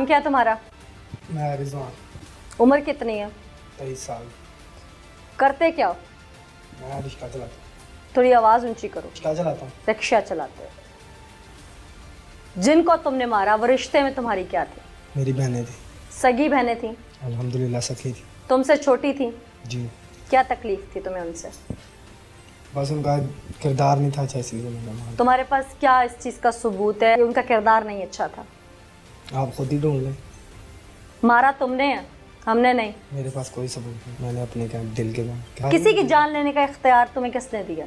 नाम क्या है तुम्हारा? मैं रिजवान। उम्र कितनी है? 23 साल। करते क्या हो? मैं रिक्शा चलाता हूँ। थोड़ी आवाज ऊंची करो। रिक्शा चलाता हूँ। रिक्शा चलाते हो। जिनको तुमने मारा वो रिश्ते में तुम्हारी क्या थी? मेरी बहनें थी। सगी बहनें थी? अल्हम्दुलिल्लाह सखी थी। तुमसे छोटी थी? जी। क्या तकलीफ थी तुम्हें उनसे? बस उनका किरदार नहीं था अच्छा, इसलिए मैंने मारा। तुम्हारे पास क्या इस चीज का सबूत है कि उनका किरदार नहीं अच्छा था? आप खुद ही ढूंढ लें। मारा तुमने है, हमने नहीं। मेरे पास कोई सबूत नहीं। मैंने अपने क्या दिल के क्या किसी की जान लेने का इख्तियार तुम्हें किसने दिया?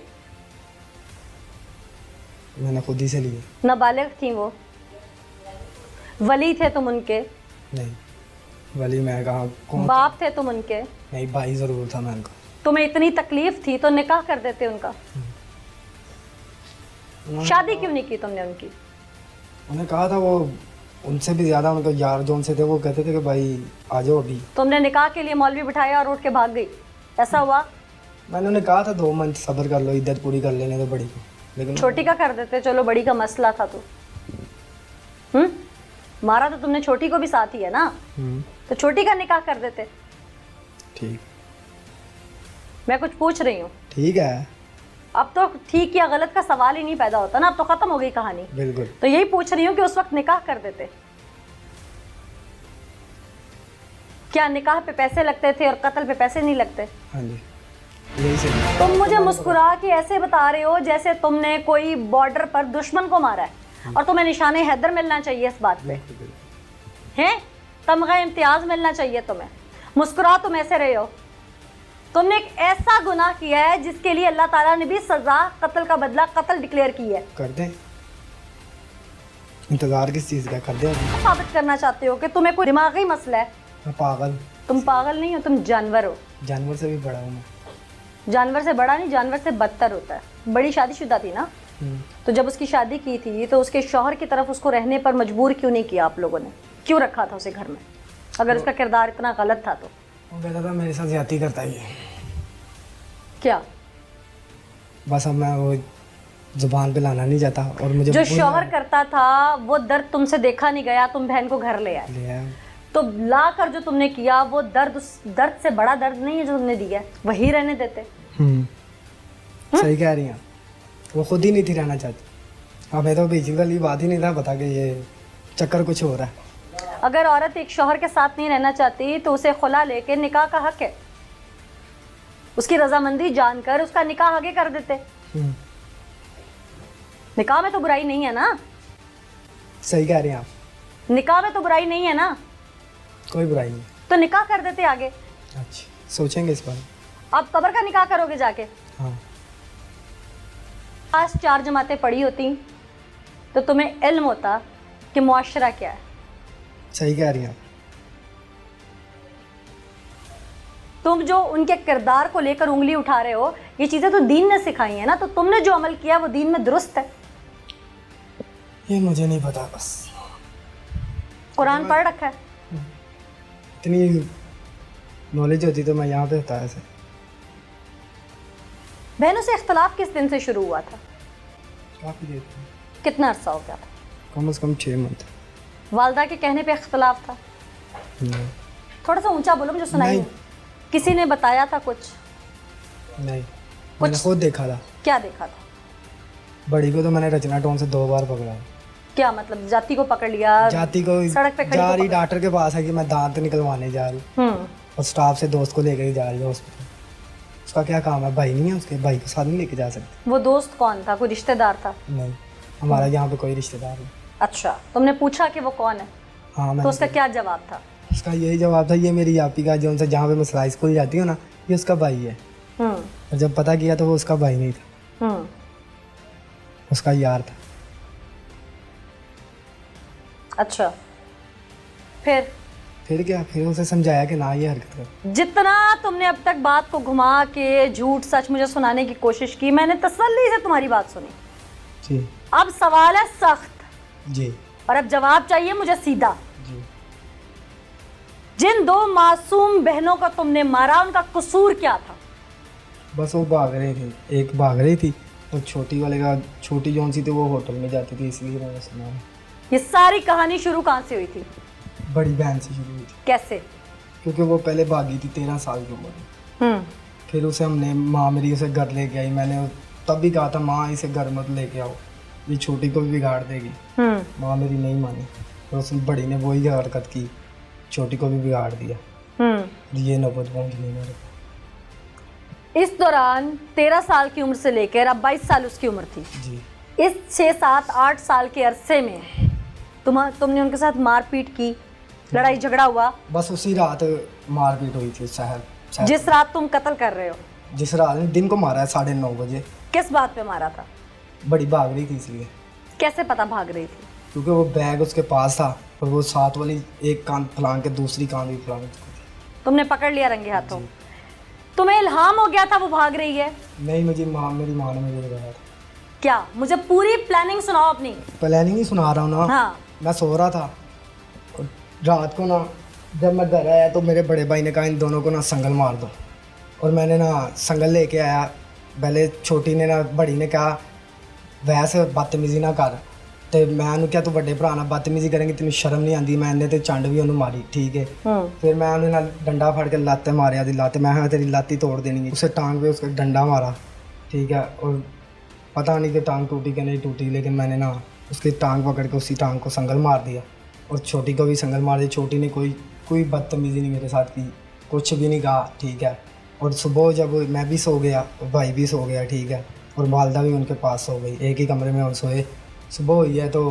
मैंने खुद ही से लिए। नाबालिग थी वो? वली थे तुम उनके? नहीं, वली मैं कहा कौन? बाप थे तुम उनके? नहीं, भाई ज़रूर था मैं उनका। तुम्हें इतनी तकलीफ थी तो निकाह कर देते उनका। शादी क्यों नहीं की तुमने उनकी? उन्हें कहा था, वो उनसे भी ज़्यादा उनके यार जो उनसे थे वो कहते थे कि भाई आ जाओ अभी। तुमने निकाह के लिए मौलवी बिठाया और उठ के भाग गई, ऐसा हुआ? मैंने उन्हें कहा था 2 मंथ सब्र कर लो, इद्दत पूरी कर लेने दो बड़ी को, लेकिन छोटी का कर देते, चलो बड़ी का मसला था तो। मारा तो तुमने छोटी को भी साथ ही है ना, तो छोटी का निकाह कर देते। ठीक। मैं कुछ पूछ रही हूँ। ठीक है। अब तो ठीक या गलत का सवाल ही नहीं पैदा होता ना, अब तो खत्म हो गई कहानी। बिल्कुल। तो यही पूछ रही हूँ कि उस वक्त निकाह कर देते। क्या निकाह पे पैसे लगते थे और कत्ल पे पैसे नहीं लगते? हाँ जी, यही से। तुम मुझे मुस्कुरा के ऐसे बता रहे हो जैसे तुमने कोई बॉर्डर पर दुश्मन को मारा है और तुम्हें निशाने हैदर मिलना चाहिए इस बात पे, हैं? तमगा इम्तियाज मिलना चाहिए तुम्हें। मुस्कुरा तुम ऐसे रहे हो। तुमने एक ऐसा गुनाह किया है जिसके लिए अल्लाह ताला ने भी सजा, कत्ल का बदला कत्ल डिक्लेयर की है। कर दें? इंतजार किस चीज़ का? कर दें। साबित करना चाहते हो कि तुम्हें कोई दिमागी मसला है? मैं पागल? तुम पागल नहीं हो, तुम जानवर हो। जानवर से भी बड़ा हूँ मैं। जानवर से बड़ा नहीं, जानवर से बदतर होता है। बड़ी शादीशुदा थी ना, तो जब उसकी शादी की थी तो उसके शौहर की तरफ उसको रहने पर मजबूर क्यों नहीं किया आप लोगों ने? क्यों रखा था उसे घर में अगर उसका किरदार इतना गलत था तो? वो कहता था मेरे साथ ज्यादती करता ही है। क्या? बस अब मैं वो जुबान पे लाना नहीं चाहता, और मुझे जो शौहर करता था वो दर्द तुमसे देखा नहीं गया, तुम बहन को घर ले आए। ले आया। तो ला कर जो तुमने किया वो दर्द, उस दर्द से बड़ा दर्द नहीं है जो तुमने दिया, वही रहने देते। सही कह रही हैं। वो खुद ही नहीं थी रहना चाहती। हमें तो बेसिकली बात ही नहीं था पता कि ये चक्कर कुछ हो रहा है। अगर औरत एक शौहर के साथ नहीं रहना चाहती तो उसे खुला लेके निकाह का हक है, उसकी रजामंदी जानकर उसका निकाह आगे कर देते। निकाह में तो बुराई नहीं है ना? सही कह रही हैं आप। निकाह में तो बुराई नहीं है ना? कोई बुराई नहीं। तो निकाह कर देते आगे। अच्छा, सोचेंगे इस पर। अब कब्र का निकाह करोगे जाके? हाँ। आज 4 जमातें पढ़ी होती तो तुम्हें इल्म होता कि मुआशरा क्या है। सही कह रही हैं आप। तुम जो उनके किरदार को लेकर उंगली उठा रहे हो, ये चीजें तो दीन ने सिखाई है ना, तो तुमने जो अमल किया वो दीन में दुरुस्त है। ये मुझे नहीं पता, बस कुरान पढ़ रखा है? इतनी नॉलेज होती तो मैं यहाँ पे होता ऐसे। बहनों से इख्तलाफ किस दिन से शुरू हुआ था? काफ़ी देर। कितना अरसा हो गया था? कम से कम 6 मंथ। वालदा के कहने पे इख्तलाफ था? थोड़ा सा ऊंचा बोलो, मुझे सुनाई नहीं। किसी ने बताया था कुछ? नहीं, मैंने खुद देखा था। क्या देखा था? बड़ी को तो मैंने रचना टोन से 2 बार पकड़ा। क्या मतलब? जाति को पकड़ लिया? जाति को सड़क पे खड़ी जा को रही पकड़- डॉक्टर के पास है कि मैं दांत निकलवाने जा रही हूँ, और स्टाफ से दोस्त को लेकर जा रही है हॉस्पिटल। उसका क्या काम है? भाई नहीं है उसके? भाई को साथ नहीं लेके जा सकते। वो दोस्त कौन था? कोई रिश्तेदार था? नहीं, हमारा यहाँ पे कोई रिश्तेदार नहीं। अच्छा, तुमने पूछा कि वो कौन है? हाँ, तो मैंने उसका क्या जवाब था? उसका यही जवाब था, ये मेरी यापी का जो उनसे जहाँ पे मैं सिलाई स्कूल जाती हूँ ना, ये उसका भाई है। और जब पता किया तो वो उसका भाई नहीं था, उसका यार था। अच्छा, फिर क्या? फिर उसे समझाया कि ना ये हरकत कर। जितना तुमने अब तक बात को घुमा के झूठ सच मुझे सुनाने की कोशिश की, मैंने तसल्ली से तुम्हारी बात सुनी। जी। अब सवाल है सख्त, जी। और अब जवाब चाहिए मुझे सीधा। जी। जिन 2 मासूम बहनों का तुमने मारा, उनका कसूर क्या था? बस वो भाग रही थी, एक भाग रही थी और छोटी वाले का, छोटी जौन सी थी वो होटल में जाती थी, इसलिए मैंने सुना। ये सारी कहानी शुरू कहाँ से हुई थी? बड़ी बहन से शुरू हुई थी, कैसे? क्योंकि वो पहले भागी थी 13 साल की उम्र में। हम्म। फिर उसे हमने, माँ मेरी उसे घर लेके आई। मैंने तब भी कहा था माँ इसे घर मत लेके आओ, ये छोटी को भी बिगाड़ देगी। माँ मेरी नहीं मानी, तो उस बड़ी ने वही हरकत की, छोटी को भी बिगाड़ दिया। ये नौबत पहुँच गई मेरे को। इस दौरान 13 साल की उम्र से लेकर अब 22 साल उसकी उम्र थी जी। इस 6, 7, 8 साल के अरसे में तुमने उनके साथ मारपीट की, लड़ाई झगड़ा हुआ? बस उसी रात मारपीट हुई थी शहर। जिस रात तुम कत्ल कर रहे हो? जिस रात ने दिन को मारा है 9:30 बजे। किस बात पे मारा था? बड़ी भाग रही थी इसलिए। कैसे पता भाग रही थी? क्योंकि वो बैग उसके पास था और वो साथ वाली एक कान फलांग के दूसरी कान भी फलांग थी। तुमने पकड़ लिया रंगे हाथों? तुम्हें इल्हाम हो गया था वो भाग रही है? नहीं, मुझे मेरी माँ ने मुझे बताया था। क्या? मुझे पूरी प्लानिंग सुनाओ अपनी। प्लानिंग ही सुना रहा हूँ ना। हाँ। मैं सो रहा था और रात को ना जब मैं घर आया तो मेरे बड़े भाई ने कहा इन दोनों को ना संगल मार दो, और मैंने ना संगल लेके आया। पहले छोटी ने ना बड़ी ने कहा वैसे बदतमीजी ना कर, तो मैं उन्हें क्या तू बड़े भरा ना बदतमीजी करेंगे, तेन शर्म नहीं आती। मैंने तो चंड भी उन्होंने मारी, ठीक है। फिर मैं उन्हें ना डंडा फड़ के लाते मारिया दी लाते, मैं तेरी लाती तोड़ देनी है। उसे टांग पे उसका डंडा मारा, ठीक है। और पता नहीं कि टांग टूटी कि नहीं टूटी, लेकिन मैंने ना उसकी टांग पकड़ के उसी टांग को संगल मार दिया और छोटी को भी संगल मार दिया। छोटी ने कोई बदतमीजी नहीं मेरे साथ की, कुछ भी नहीं कहा, ठीक है। और सुबह जब मैं भी सो गया और भाई भी सो गया, ठीक है, और वालदा भी उनके पास सो गई, एक ही कमरे में हम सोए। सुबह हुई है तो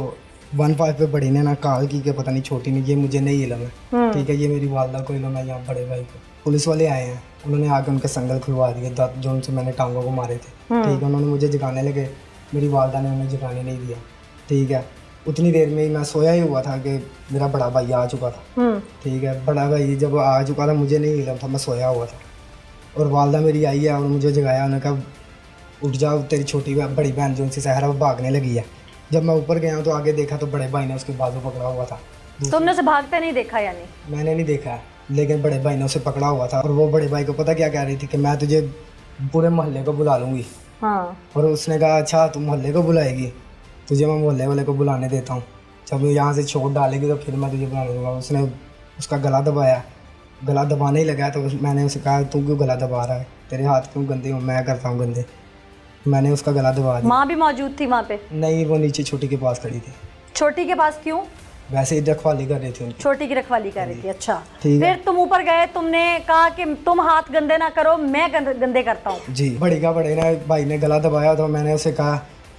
1-5 पे बड़ी ने ना कॉल की कि पता नहीं छोटी ने, ये मुझे नहीं इलम है, ठीक है, ये मेरी वालदा को इलम है, यहाँ बड़े भाई को। पुलिस वाले आए हैं, उन्होंने आके उनके संगल खुलवा दिए जो उनसे मैंने टांगों को मारे थे, ठीक है। उन्होंने मुझे जगाने लगे, मेरी वालदा ने उन्हें जगाने नहीं दिया, ठीक है। उतनी देर में ही मैं सोया ही हुआ था कि मेरा बड़ा भाई आ चुका था, ठीक है। बड़ा भाई जब आ चुका था मुझे नहीं इलम था, मैं सोया हुआ था, और वालदा मेरी आई है और मुझे जगाया। उन्होंने कहा उठ जाओ, तेरी छोटी बड़ी बहन जो उनसे सहरा वो भागने लगी है। जब मैं ऊपर गया तो आगे देखा तो बड़े भाई ने उसके बाजू पकड़ा हुआ था। तुमने उसे भागते नहीं देखा? यानी मैंने नहीं देखा, लेकिन बड़े भाई ने उसे पकड़ा हुआ था। और वो बड़े भाई को पता क्या कह रही थी कि मैं तुझे पूरे मोहल्ले को बुला लूँगी। हाँ। और उसने कहा अच्छा तुम मोहल्ले को बुलाएगी, तुझे मैं मोहल्ले वाले को बुलाने देता हूँ, जब यहाँ से छोड़ डालेगी तो फिर मैं तुझे बुला लूँगा। उसने उसका गला दबाया, गला दबाने ही लगा तो मैंने उसे कहा तू क्यों गला दबा रहा है, तेरे हाथ क्यों गंदे हो? मैं करता हूँ गंदे। मैंने उसका गला दबा दिया। माँ भी मौजूद थी वहाँ पे? नहीं, वो नीचे छोटी के पास खड़ी थी। छोटी के पास क्यों? वैसे ही रखवाली कर रही थी उनकी। छोटी की रखवाली कर रही थी, अच्छा। ठीक है। फिर तुम ऊपर गए, तुमने कहा कि तुम हाथ गंदे ना करो, मैं गंदे करता हूँ। जी। बड़े ने भाई ने गला दबाया तो मैंने उसे कहा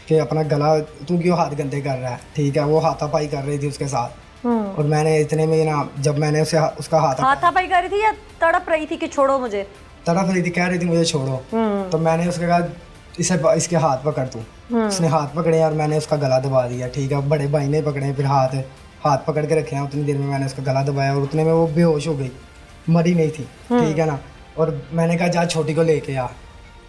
कि अपना गला तू क्यों हाथ गंदे कर रहा है, ठीक है। वो हाथापाई कर रही थी उसके साथ, और मैंने इतने में ना जब मैंने उसे उसका हाथापाई कर रही थी या तड़प रही थी कि छोड़ो मुझे? तड़प रही थी, कह रही थी मुझे छोड़ो। तो मैंने उसके कहा इसके हाथ पकड़ तू। उसने हाथ पकड़े और मैंने उसका गला दबा दिया, ठीक है। बड़े भाई ने पकड़े, फिर हाथ पकड़ के रखे हैं। उतनी देर में मैंने उसका गला दबाया और उतने में वो बेहोश हो गई, मरी नहीं थी, ठीक है ना। और मैंने कहा जा छोटी को लेके आ,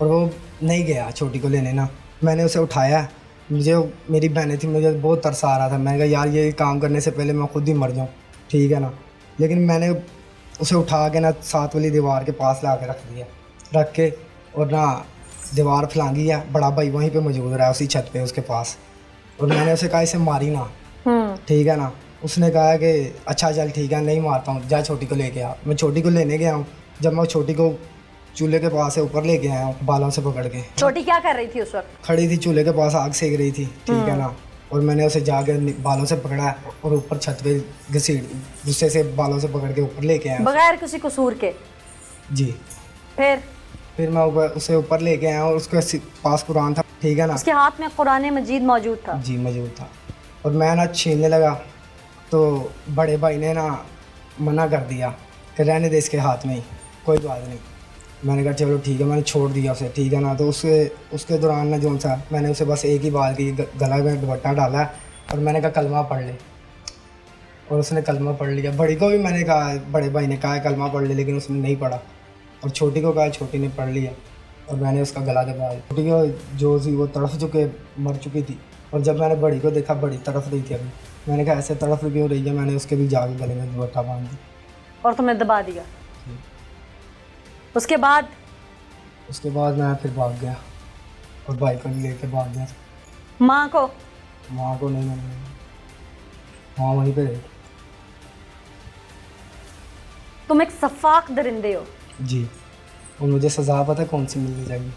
और वो नहीं गया छोटी को लेने ना। मैंने उसे उठाया, मुझे मेरी बहनें थी, मुझे बहुत तरस आ रहा था। मैंने कहा यार ये काम करने से पहले मैं खुद ही मर जाऊँ, ठीक है ना। लेकिन मैंने उसे उठा के ना साथ वाली दीवार के पास ला के रख दिया, रख के और ना दीवार फलांगी है। बड़ा भाई वहीं पे मौजूद रहा उसी छत पे उसके पास, और मैंने उसे कहा इसे मारी ना, ठीक है ना। उसने कहा कि अच्छा चल ठीक है नहीं मारता हूँ, जा छोटी को लेके आ। मैं छोटी को लेने गया हूँ, जब मैं छोटी को चूल्हे के पास से ऊपर लेके आया हूँ बालों से पकड़ के। छोटी क्या कर रही थी उस वक्त? खड़ी थी चूल्हे के पास, आग सेक रही थी, ठीक है ना। और मैंने उसे जाके बालों से पकड़ा और ऊपर छत पे घसीट गुस्से से बालों से पकड़ के ऊपर लेके आया बगैर किसी कसूर के? जी। फिर मैं उसे ऊपर लेके आया और उसके पास कुरान था, ठीक है ना। उसके हाथ में कुरान मजीद मौजूद था? जी मौजूद था। और मैं ना छीनने लगा तो बड़े भाई ने ना मना कर दिया कि रहने दे इसके हाथ में ही, कोई बात नहीं। मैंने कहा चलो ठीक है, मैंने छोड़ दिया उसे, ठीक है ना। तो उसके दौरान ना जो सा मैंने उसे बस एक ही बात की, गला में दुपट्टा डाला और मैंने कहा कलमा पढ़ ले, और उसने कलमा पढ़ लिया। बड़ी को भी मैंने कहा, बड़े भाई ने कहा कलमा पढ़ ले, लेकिन उसने नहीं पढ़ा। और छोटी को कहा, छोटी ने पढ़ लिया और मैंने उसका गला दबाया। छोटी को जो थी वो तड़फ चुके मर चुकी थी, और जब मैंने बड़ी को देखा बड़ी तड़फ रही थी। अभी मैंने कहा ऐसे तड़फ क्यों रही है, मैंने उसके भी जाके गले में दुपट्टा बांध दी और तुमने दबा दिया। उसके बाद मैं फिर भाग गया और भाई को लेके भाग गया। माँ को नहीं, मैंने वहाँ वहीं पे रही। तुम एक सफाक दरिंदे हो। जी, और मुझे सज़ा पता है कौन सी मिलनी चाहिए?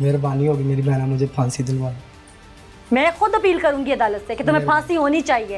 मेहरबानी होगी मेरी बहना मुझे फांसी दिलवा दो। मैं खुद अपील करूंगी अदालत से कि तुम्हें फांसी होनी चाहिए।